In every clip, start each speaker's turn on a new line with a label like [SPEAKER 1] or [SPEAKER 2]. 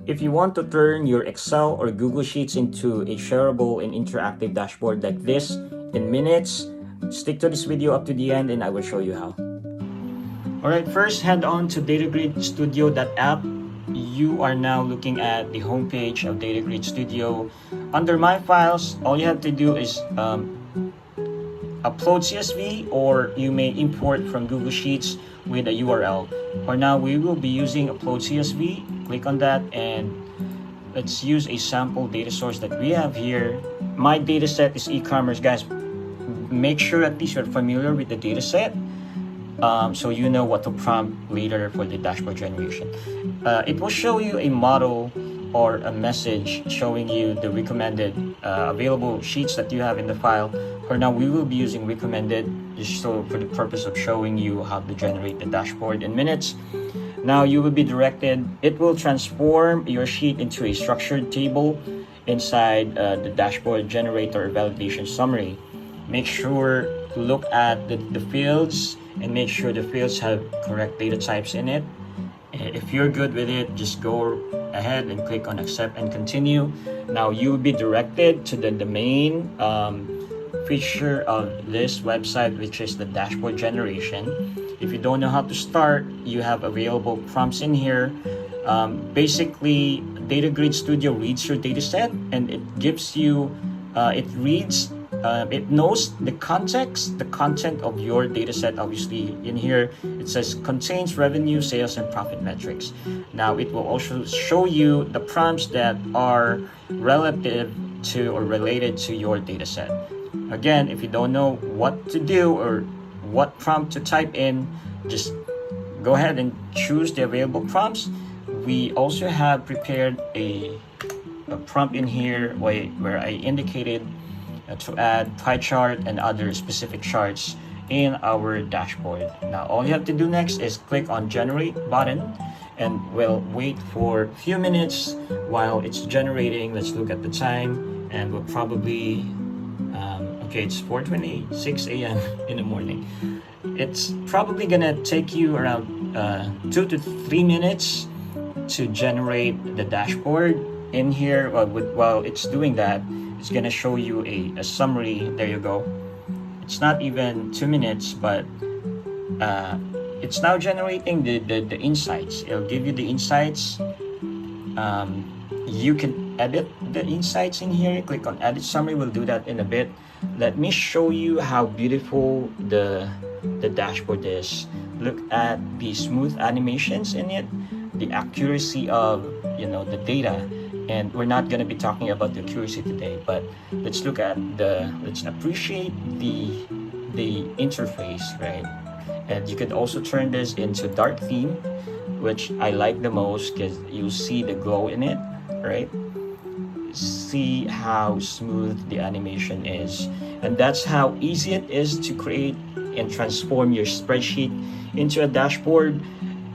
[SPEAKER 1] If you want to turn your Excel or Google Sheets into a shareable and interactive dashboard like this in minutes, stick to this video up to the end and I will show you how. Alright, first head on to DataGrid Studio.app. You are now looking at the homepage of DataGrid Studio. Under My Files, all you have to do is upload CSV, or you may import from Google Sheets with a URL. For now, we will be using upload CSV. Click on that and let's use a sample data source that we have here. My data set is e-commerce, guys. Make sure at least you're familiar with the data set, so you know what to prompt later for the dashboard generation. It will show you a model or a message showing you the recommended available sheets that you have in the file. For now, we will be using recommended just so for the purpose of showing you how to generate the dashboard in minutes. Now you will be directed, it will transform your sheet into a structured table inside the dashboard generator or validation summary. Make sure to look at the fields and make sure the fields have correct data types in it. If you're good with it, just go ahead and click on accept and continue. Now you will be directed to the main feature of this website, which is the dashboard generation. If you don't know how to start, you have available prompts in here. Basically, DataGrid Studio reads your data set and it gives you, it knows the context, the content of your data set. Obviously in here it says contains revenue, sales, and profit metrics. Now it will also show you the prompts that are relative to or related to your data set. Again, if you don't know what to do or what prompt to type in, just go ahead and choose the available prompts. We also have prepared a prompt in here where I indicated to add pie chart and other specific charts in our dashboard. Now all you have to do next is click on generate button and we'll wait for a few minutes while it's generating. Let's look at the time and we'll probably okay, it's 4:26 a.m. in the morning. It's probably gonna take you around 2 to 3 minutes to generate the dashboard. In here, while it's doing that, it's gonna show you a summary. There you go. It's not even 2 minutes, but it's now generating the insights. It'll give you the insights. You can edit the insights in here. Click on edit summary. We'll do that in a bit. Let me show you how beautiful the dashboard is. Look at the smooth animations in it, the accuracy of the data. And we're not going to be talking about the accuracy today, but let's appreciate the interface, right? And you could also turn this into dark theme, which I like the most because you see the glow in it, right? See how smooth the animation is, and that's how easy it is to create and transform your spreadsheet into a dashboard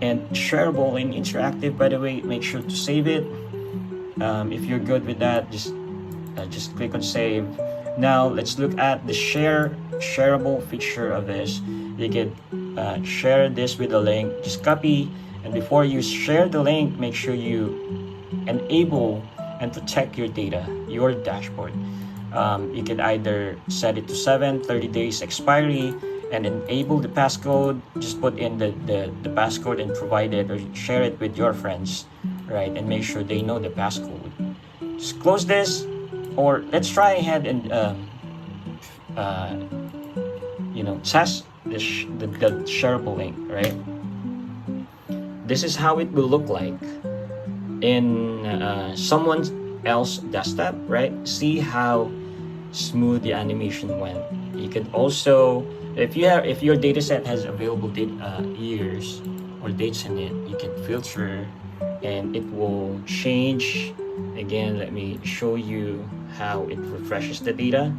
[SPEAKER 1] and shareable and interactive. By the way, make sure to save it. If you're good with that, just click on save. Now let's look at the shareable feature of this. You can share this with a link. Just copy, and before you share the link, make sure you enable and protect your data, your dashboard. You can either set it to 30 days expiry and enable the passcode. Just put in the passcode and provide it or share it with your friends, right? And make sure they know the passcode. Just close this, or let's try ahead and test the shareable link, right? This is how it will look like in someone else desktop, right? See how smooth the animation went. You could also, if your data set has available years or dates in it, you can filter and it will change. Again, let me show you how it refreshes the data.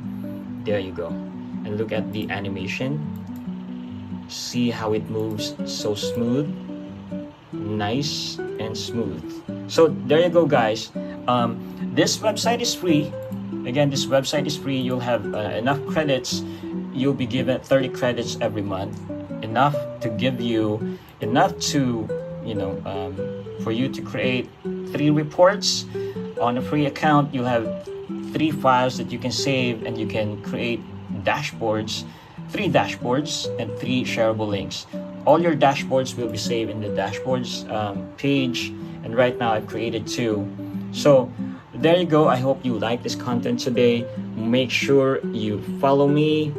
[SPEAKER 1] There you go. And look at the animation. See how it moves so smooth, nice and smooth. So there you go, guys. This website is free. Again, this website is free. You'll have enough credits. You'll be given 30 credits every month, enough to give you enough to for you to create 3 reports. On a free account, you'll have 3 files that you can save, and you can create dashboards, 3 dashboards and 3 shareable links. All your dashboards will be saved in the dashboards page, and right now I've created 2. So there you go. I hope you like this content today. Make sure you follow me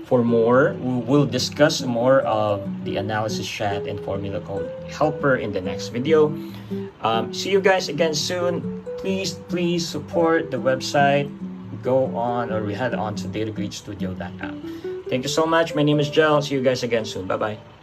[SPEAKER 1] for more. We'll discuss more of the analysis chat and formula code helper in the next video. See you guys again soon. Please support the website. Go on or head on to datagridstudio.app. Thank you so much. My name is Jel. See you guys again soon. Bye bye.